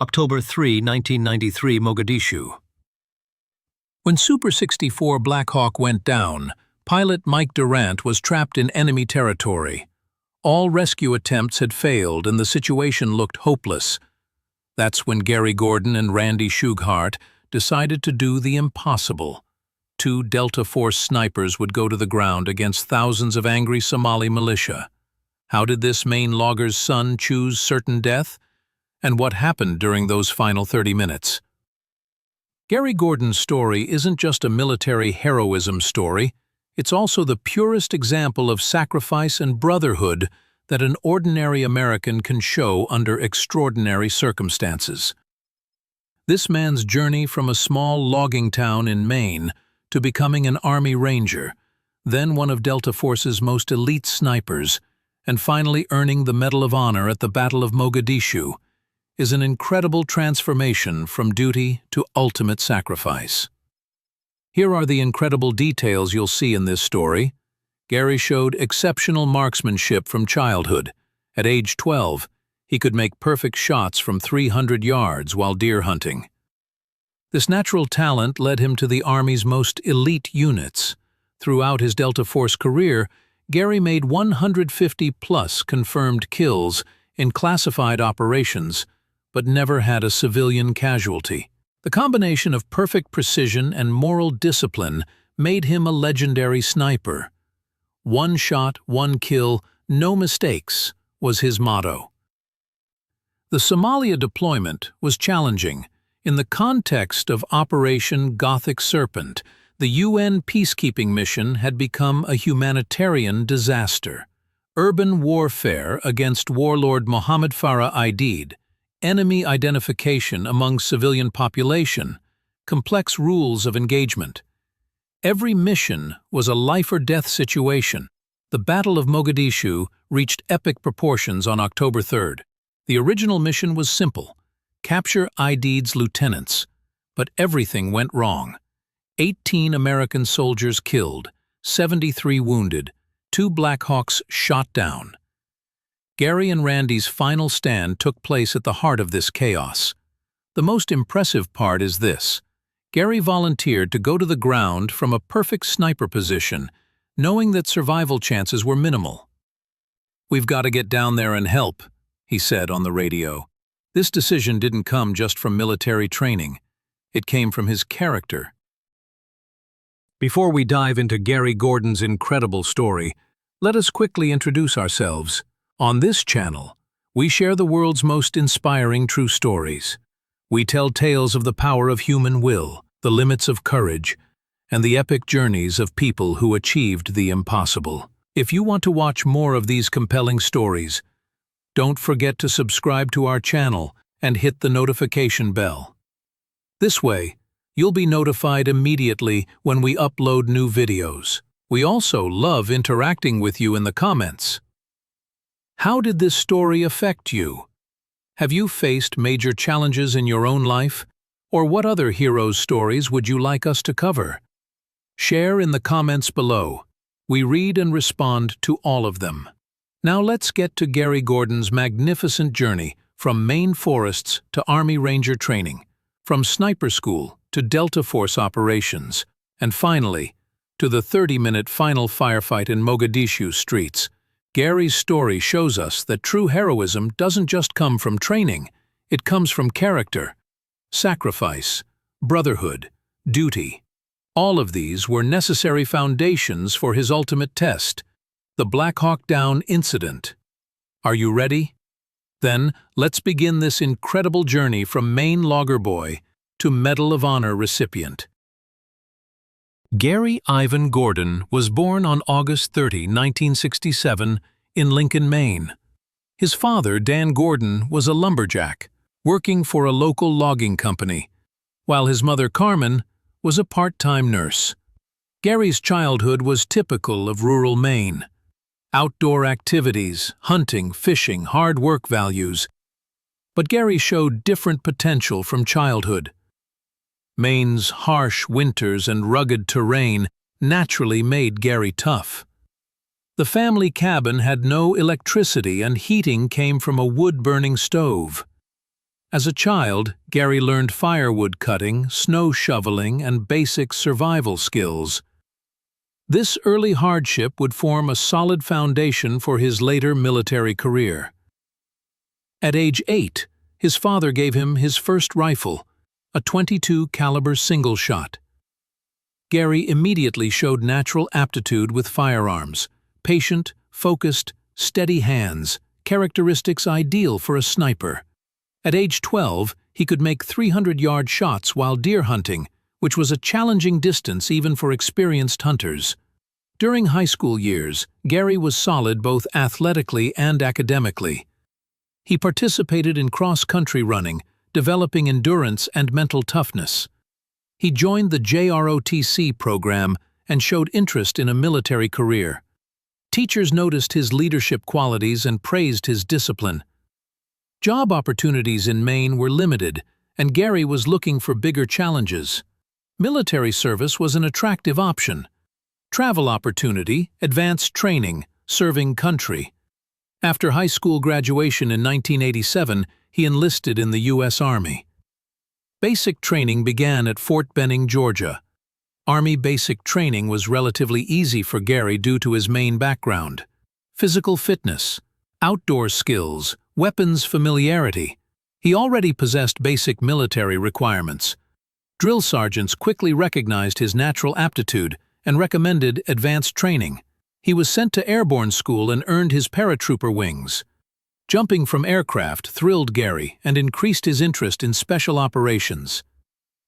October 3, 1993, Mogadishu. When Super 64 Black Hawk went down, pilot Mike Durant was trapped in enemy territory. All rescue attempts had failed and the situation looked hopeless. That's when Gary Gordon and Randy Shughart decided to do the impossible. 2 Delta Force snipers would go to the ground against thousands of angry Somali militia. How did this Maine logger's son choose certain death? And what happened during those final 30 minutes? Gary Gordon's story isn't just a military heroism story, it's also the purest example of sacrifice and brotherhood that an ordinary American can show under extraordinary circumstances. This man's journey from a small logging town in Maine to becoming an Army Ranger, then one of Delta Force's most elite snipers, and finally earning the Medal of Honor at the Battle of Mogadishu, is an incredible transformation from duty to ultimate sacrifice. Here are the incredible details you'll see in this story. Gary showed exceptional marksmanship from childhood. At age 12, he could make perfect shots from 300 yards while deer hunting. This natural talent led him to the Army's most elite units. Throughout his Delta Force career, Gary made 150-plus confirmed kills in classified operations, but never had a civilian casualty. The combination of perfect precision and moral discipline made him a legendary sniper. One shot, one kill, no mistakes, was his motto. The Somalia deployment was challenging. In the context of Operation Gothic Serpent, the UN peacekeeping mission had become a humanitarian disaster. Urban warfare against warlord Mohammed Farah Aidid, enemy identification among civilian population, complex rules of engagement. Every mission was a life-or-death situation. The Battle of Mogadishu reached epic proportions on October 3rd. The original mission was simple: capture Aidid's lieutenants. But everything went wrong. 18 American soldiers killed, 73 wounded, 2 Black Hawks shot down. Gary and Randy's final stand took place at the heart of this chaos. The most impressive part is this: Gary volunteered to go to the ground from a perfect sniper position, knowing that survival chances were minimal. "We've got to get down there and help," he said on the radio. This decision didn't come just from military training. It came from his character. Before we dive into Gary Gordon's incredible story, let us quickly introduce ourselves. On this channel, we share the world's most inspiring true stories. We tell tales of the power of human will, the limits of courage, and the epic journeys of people who achieved the impossible. If you want to watch more of these compelling stories, don't forget to subscribe to our channel and hit the notification bell. This way, you'll be notified immediately when we upload new videos. We also love interacting with you in the comments. How did this story affect you? Have you faced major challenges in your own life? Or what other heroes' stories would you like us to cover? Share in the comments below. We read and respond to all of them. Now let's get to Gary Gordon's magnificent journey from Maine forests to Army Ranger training, from sniper school to Delta Force operations, and finally, to the 30-minute final firefight in Mogadishu streets. Gary's story shows us that true heroism doesn't just come from training, it comes from character, sacrifice, brotherhood, duty. All of these were necessary foundations for his ultimate test, the Black Hawk Down incident. Are you ready? Then, let's begin this incredible journey from Maine logger boy to Medal of Honor recipient. Gary Ivan Gordon was born on August 30, 1967, in Lincoln, Maine. His father, Dan Gordon, was a lumberjack, working for a local logging company, while his mother, Carmen, was a part-time nurse. Gary's childhood was typical of rural Maine. Outdoor activities, hunting, fishing, hard work values. But Gary showed different potential from childhood. Maine's harsh winters and rugged terrain naturally made Gary tough. The family cabin had no electricity and heating came from a wood-burning stove. As a child, Gary learned firewood cutting, snow shoveling, and basic survival skills. This early hardship would form a solid foundation for his later military career. At age 8, his father gave him his first rifle, a .22 caliber single shot. Gary immediately showed natural aptitude with firearms, patient, focused, steady hands, characteristics ideal for a sniper. At age 12, he could make 300-yard shots while deer hunting, which was a challenging distance even for experienced hunters. During high school years, Gary was solid both athletically and academically. He participated in cross-country running, developing endurance and mental toughness. He joined the JROTC program and showed interest in a military career. Teachers noticed his leadership qualities and praised his discipline. Job opportunities in Maine were limited, and Gary was looking for bigger challenges. Military service was an attractive option. Travel opportunity, advanced training, serving country. After high school graduation in 1987, he enlisted in the U.S. Army. Basic training began at Fort Benning, Georgia. Army basic training was relatively easy for Gary due to his Maine background. Physical fitness, outdoor skills, weapons familiarity. He already possessed basic military requirements. Drill sergeants quickly recognized his natural aptitude and recommended advanced training. He was sent to Airborne School and earned his paratrooper wings. Jumping from aircraft thrilled Gary and increased his interest in special operations.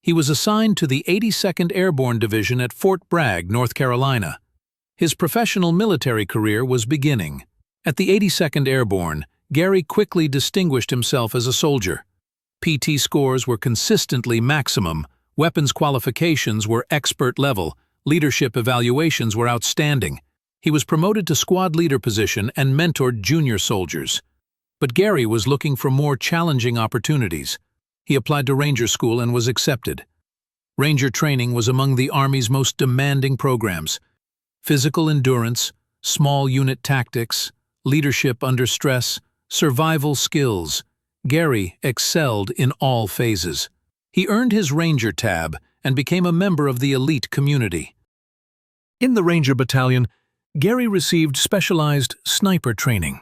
He was assigned to the 82nd Airborne Division at Fort Bragg, North Carolina. His professional military career was beginning. At the 82nd Airborne, Gary quickly distinguished himself as a soldier. PT scores were consistently maximum, weapons qualifications were expert level, leadership evaluations were outstanding. He was promoted to squad leader position and mentored junior soldiers. But Gary was looking for more challenging opportunities. He applied to Ranger School and was accepted. Ranger training was among the Army's most demanding programs. Physical endurance, small unit tactics, leadership under stress, survival skills. Gary excelled in all phases. He earned his Ranger tab and became a member of the elite community. In the Ranger Battalion, Gary received specialized sniper training.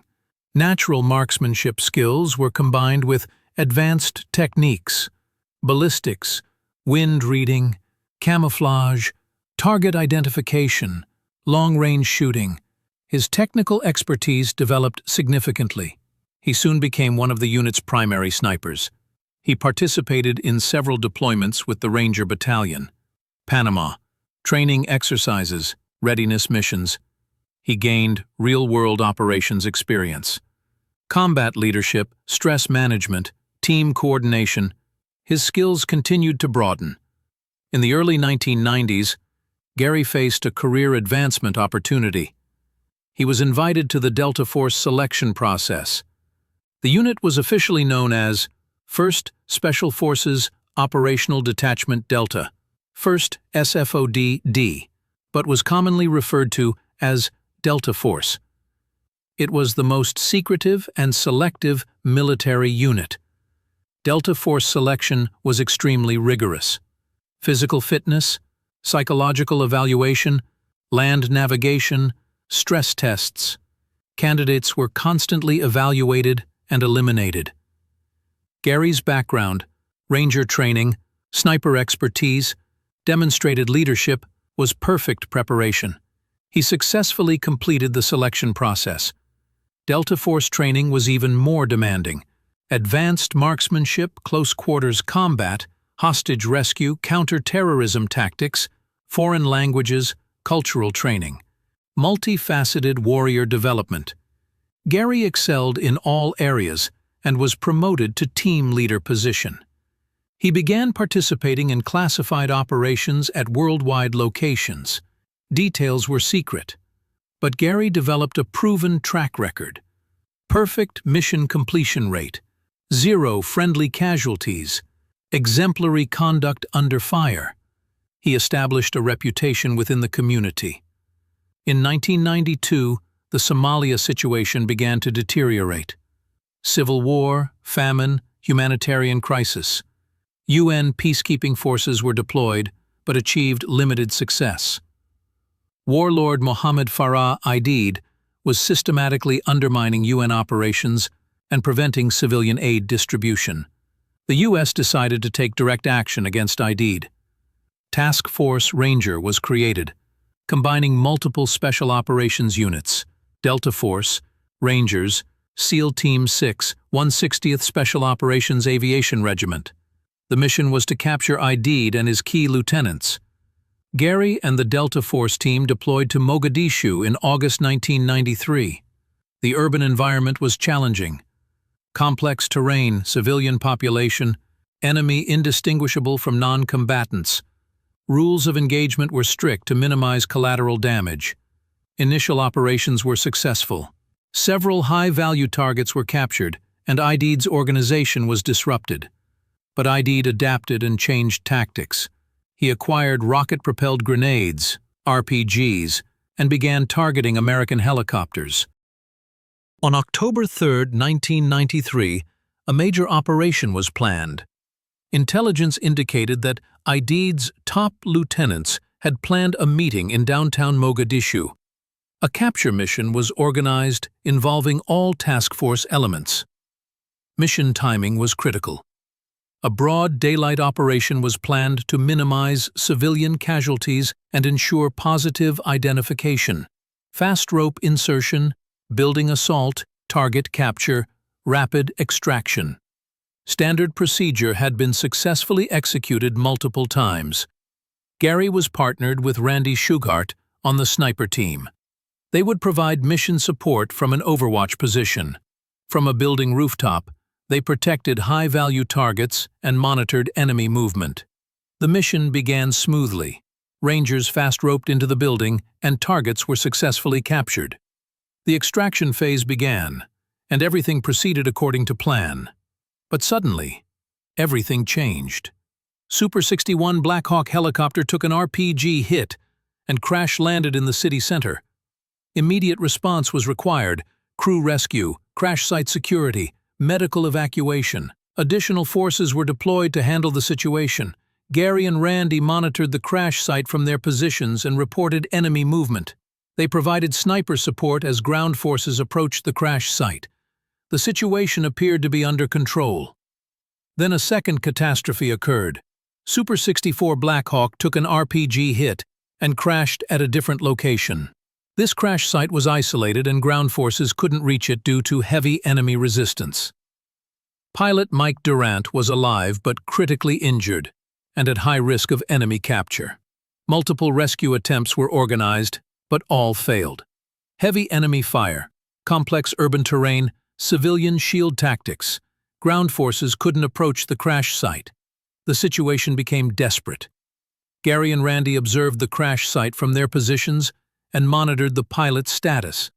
Natural marksmanship skills were combined with advanced techniques, ballistics, wind reading, camouflage, target identification, long-range shooting. His technical expertise developed significantly. He soon became one of the unit's primary snipers. He participated in several deployments with the Ranger Battalion. Panama, training exercises, readiness missions. He gained real-world operations experience. Combat leadership, stress management, team coordination. His skills continued to broaden. In the early 1990s, Gary faced a career advancement opportunity. He was invited to the Delta Force selection process. The unit was officially known as 1st Special Forces Operational Detachment Delta, 1st SFOD-D, but was commonly referred to as Delta Force. It was the most secretive and selective military unit. Delta Force selection was extremely rigorous. Physical fitness, psychological evaluation, land navigation, stress tests. Candidates were constantly evaluated and eliminated. Gary's background, Ranger training, sniper expertise, demonstrated leadership was perfect preparation. He successfully completed the selection process. Delta Force training was even more demanding. Advanced marksmanship, close-quarters combat, hostage rescue, counter-terrorism tactics, foreign languages, cultural training. Multifaceted warrior development. Gary excelled in all areas and was promoted to team leader position. He began participating in classified operations at worldwide locations. Details were secret, but Gary developed a proven track record. Perfect mission completion rate, 0 friendly casualties, exemplary conduct under fire. He established a reputation within the community. In 1992, the Somalia situation began to deteriorate. Civil war, famine, humanitarian crisis. UN peacekeeping forces were deployed, but achieved limited success. Warlord Mohammed Farah Aidid was systematically undermining UN operations and preventing civilian aid distribution. The U.S. decided to take direct action against Aidid. Task Force Ranger was created, combining multiple special operations units, Delta Force, Rangers, SEAL Team 6, 160th Special Operations Aviation Regiment. The mission was to capture Aidid and his key lieutenants. Gary and the Delta Force team deployed to Mogadishu in August 1993. The urban environment was challenging. Complex terrain, civilian population, enemy indistinguishable from non-combatants. Rules of engagement were strict to minimize collateral damage. Initial operations were successful. Several high-value targets were captured, and Aidid's organization was disrupted. But Aidid adapted and changed tactics. He acquired rocket-propelled grenades, RPGs, and began targeting American helicopters. On October 3, 1993, a major operation was planned. Intelligence indicated that Aidid's top lieutenants had planned a meeting in downtown Mogadishu. A capture mission was organized involving all task force elements. Mission timing was critical. A broad daylight operation was planned to minimize civilian casualties and ensure positive identification. Fast rope insertion, building assault, target capture, rapid extraction. Standard procedure had been successfully executed multiple times. Gary was partnered with Randy Shughart on the sniper team. They would provide mission support from an overwatch position. From a building rooftop, they protected high-value targets and monitored enemy movement. The mission began smoothly. Rangers fast-roped into the building, and targets were successfully captured. The extraction phase began, and everything proceeded according to plan. But suddenly, everything changed. Super 61 Black Hawk helicopter took an RPG hit and crash-landed in the city center. Immediate response was required: crew rescue, crash site security, medical evacuation. Additional forces were deployed to handle the situation. Gary and Randy monitored the crash site from their positions and reported enemy movement. They provided sniper support as ground forces approached the crash site. The situation appeared to be under control. Then a second catastrophe occurred. Super 64 Black Hawk took an RPG hit and crashed at a different location. This crash site was isolated and ground forces couldn't reach it due to heavy enemy resistance. Pilot Mike Durant was alive but critically injured and at high risk of enemy capture. Multiple rescue attempts were organized, but all failed. Heavy enemy fire, complex urban terrain, civilian shield tactics. Ground forces couldn't approach the crash site. The situation became desperate. Gary and Randy observed the crash site from their positions and monitored the pilot's status.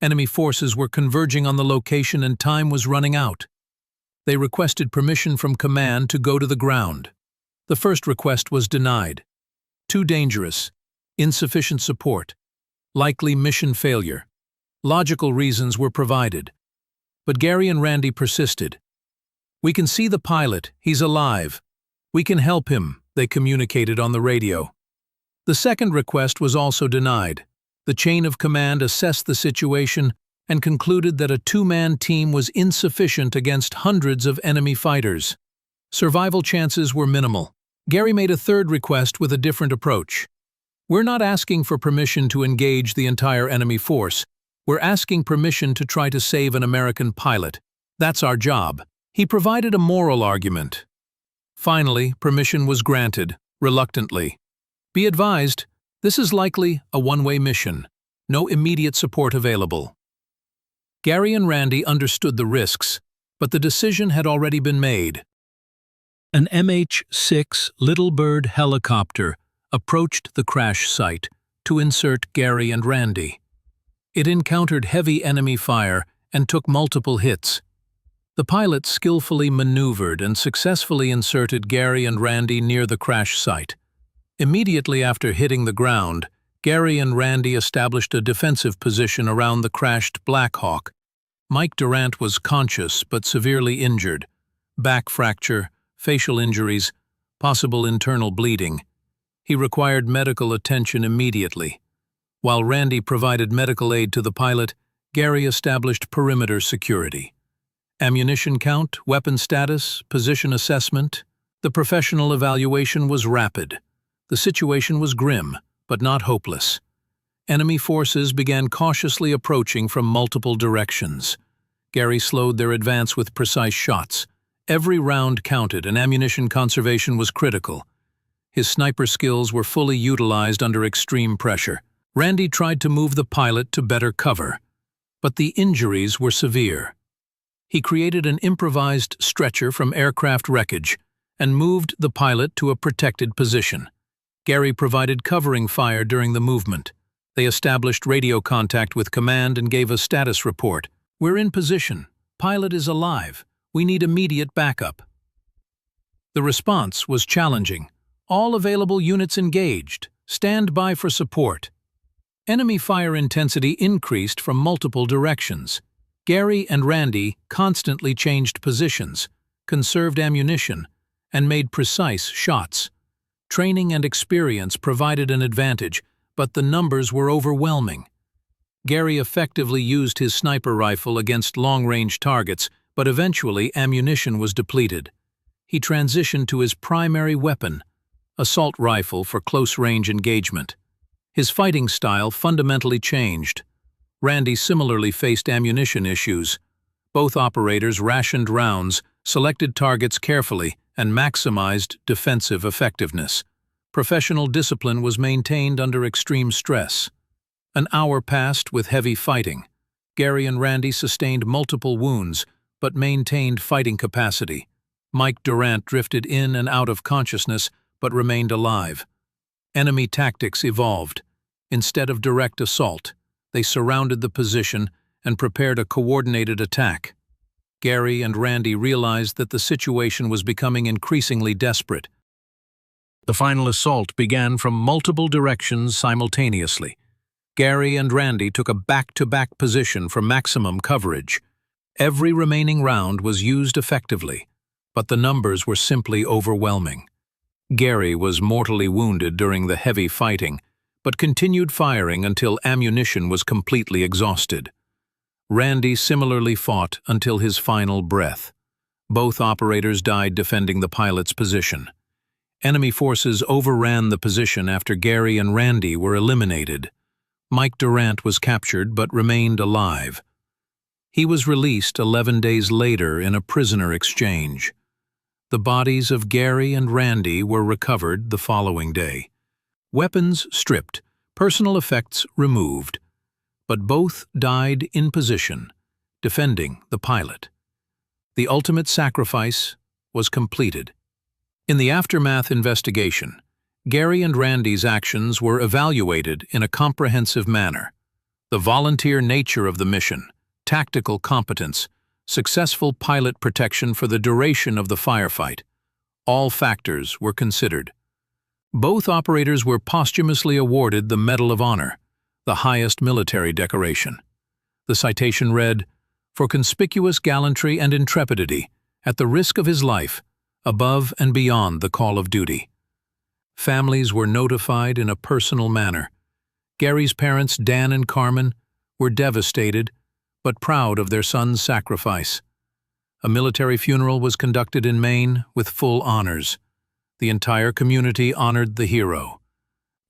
Enemy forces were converging on the location and time was running out. They requested permission from command to go to the ground. The first request was denied. Too dangerous, insufficient support, likely mission failure. Logical reasons were provided. But Gary and Randy persisted. "We can see the pilot, he's alive. We can help him," they communicated on the radio. The second request was also denied. The chain of command assessed the situation and concluded that a two-man team was insufficient against hundreds of enemy fighters. Survival chances were minimal. Gary made a third request with a different approach. "We're not asking for permission to engage the entire enemy force. We're asking permission to try to save an American pilot. That's our job." He provided a moral argument. Finally, permission was granted, reluctantly. "Be advised, this is likely a one-way mission. No immediate support available." Gary and Randy understood the risks, but the decision had already been made. An MH-6 Little Bird helicopter approached the crash site to insert Gary and Randy. It encountered heavy enemy fire and took multiple hits. The pilot skillfully maneuvered and successfully inserted Gary and Randy near the crash site. Immediately after hitting the ground, Gary and Randy established a defensive position around the crashed Black Hawk. Mike Durant was conscious but severely injured. back fracture, facial injuries, possible internal bleeding. He required medical attention immediately. While Randy provided medical aid to the pilot, Gary established perimeter security. Ammunition count, weapon status, position assessment. The professional evaluation was rapid. The situation was grim, but not hopeless. Enemy forces began cautiously approaching from multiple directions. Gary slowed their advance with precise shots. Every round counted, and ammunition conservation was critical. His sniper skills were fully utilized under extreme pressure. Randy tried to move the pilot to better cover, but the injuries were severe. He created an improvised stretcher from aircraft wreckage and moved the pilot to a protected position. Gary provided covering fire during the movement. They established radio contact with command and gave a status report. "We're in position. Pilot is alive. We need immediate backup." The response was challenging. "All available units engaged. Stand by for support." Enemy fire intensity increased from multiple directions. Gary and Randy constantly changed positions, conserved ammunition, and made precise shots. Training and experience provided an advantage, but the numbers were overwhelming. Gary effectively used his sniper rifle against long-range targets, but eventually ammunition was depleted. He transitioned to his primary weapon, assault rifle for close-range engagement. His fighting style fundamentally changed. Randy similarly faced ammunition issues. Both operators rationed rounds, selected targets carefully, and maximized defensive effectiveness. Professional discipline was maintained under extreme stress. An hour passed with heavy fighting. Gary and Randy sustained multiple wounds, but maintained fighting capacity. Mike Durant drifted in and out of consciousness, but remained alive. Enemy tactics evolved. Instead of direct assault, they surrounded the position and prepared a coordinated attack. Gary and Randy realized that the situation was becoming increasingly desperate. The final assault began from multiple directions simultaneously. Gary and Randy took a back-to-back position for maximum coverage. Every remaining round was used effectively, but the numbers were simply overwhelming. Gary was mortally wounded during the heavy fighting, but continued firing until ammunition was completely exhausted. Randy similarly fought until his final breath. Both operators died defending the pilot's position. Enemy forces overran the position after Gary and Randy were eliminated. Mike Durant was captured but remained alive. He was released 11 days later in a prisoner exchange. The bodies of Gary and Randy were recovered the following day. Weapons stripped, personal effects removed, but both died in position, defending the pilot. The ultimate sacrifice was completed. In the aftermath investigation, Gary and Randy's actions were evaluated in a comprehensive manner. The volunteer nature of the mission, tactical competence, successful pilot protection for the duration of the firefight, all factors were considered. Both operators were posthumously awarded the Medal of Honor, the highest military decoration. The citation read, "For conspicuous gallantry and intrepidity, at the risk of his life, above and beyond the call of duty." Families were notified in a personal manner. Gary's parents, Dan and Carmen, were devastated, but proud of their son's sacrifice. A military funeral was conducted in Maine with full honors. The entire community honored the hero.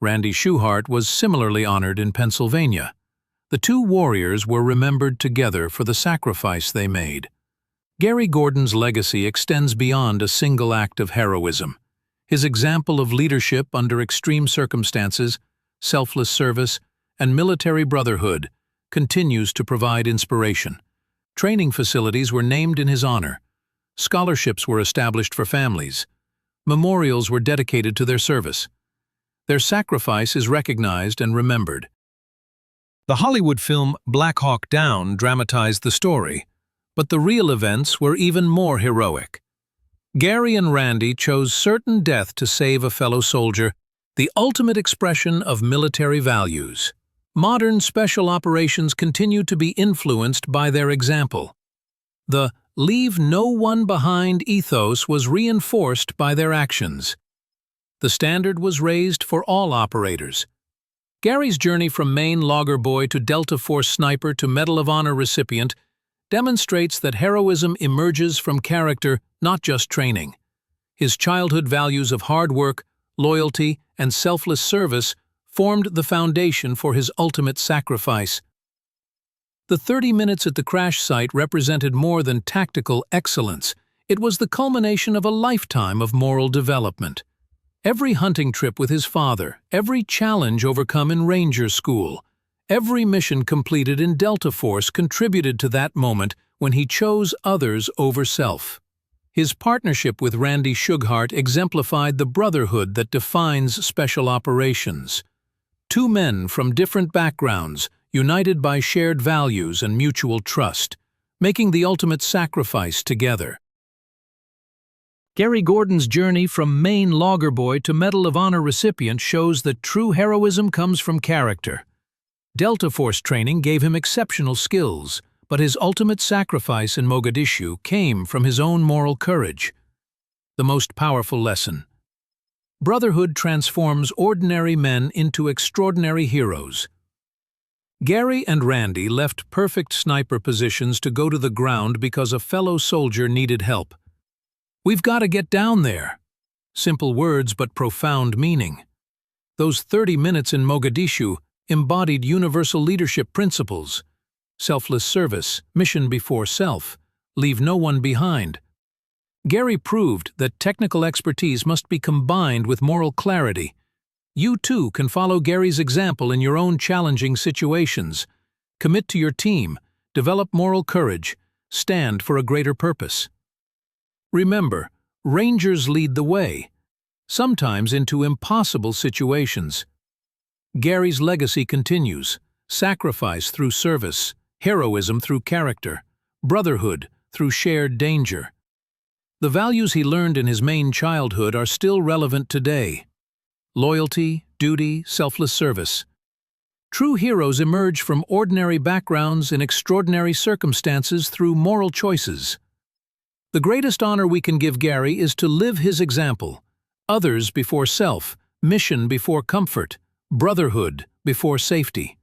Randy Shughart was similarly honored in Pennsylvania. The two warriors were remembered together for the sacrifice they made. Gary Gordon's legacy extends beyond a single act of heroism. His example of leadership under extreme circumstances, selfless service, and military brotherhood continues to provide inspiration. Training facilities were named in his honor. Scholarships were established for families. Memorials were dedicated to their service. Their sacrifice is recognized and remembered. The Hollywood film Black Hawk Down dramatized the story, but the real events were even more heroic. Gary and Randy chose certain death to save a fellow soldier, the ultimate expression of military values. Modern special operations continue to be influenced by their example. The leave no one behind ethos was reinforced by their actions. The standard was raised for all operators. Gary's journey from Maine logger boy to Delta Force sniper to Medal of Honor recipient demonstrates that heroism emerges from character, not just training. His childhood values of hard work, loyalty, and selfless service formed the foundation for his ultimate sacrifice. The 30 minutes at the crash site represented more than tactical excellence. It was the culmination of a lifetime of moral development. Every hunting trip with his father, every challenge overcome in Ranger School, every mission completed in Delta Force contributed to that moment when he chose others over self. His partnership with Randy Shughart exemplified the brotherhood that defines special operations. Two men from different backgrounds, united by shared values and mutual trust, making the ultimate sacrifice together. Gary Gordon's journey from Maine logger boy to Medal of Honor recipient shows that true heroism comes from character. Delta Force training gave him exceptional skills, but his ultimate sacrifice in Mogadishu came from his own moral courage. The most powerful lesson: brotherhood transforms ordinary men into extraordinary heroes. Gary and Randy left perfect sniper positions to go to the ground because a fellow soldier needed help. "We've got to get down there." Simple words but profound meaning. Those 30 minutes in Mogadishu embodied universal leadership principles: selfless service, mission before self, leave no one behind. Gary proved that technical expertise must be combined with moral clarity. You too can follow Gary's example in your own challenging situations. Commit to your team, develop moral courage, stand for a greater purpose. Remember, Rangers lead the way, sometimes into impossible situations. Gary's legacy continues: sacrifice through service, heroism through character, brotherhood through shared danger. The values he learned in his Maine childhood are still relevant today: loyalty, duty, selfless service. True heroes emerge from ordinary backgrounds in extraordinary circumstances through moral choices. The greatest honor we can give Gary is to live his example: others before self, mission before comfort, brotherhood before safety.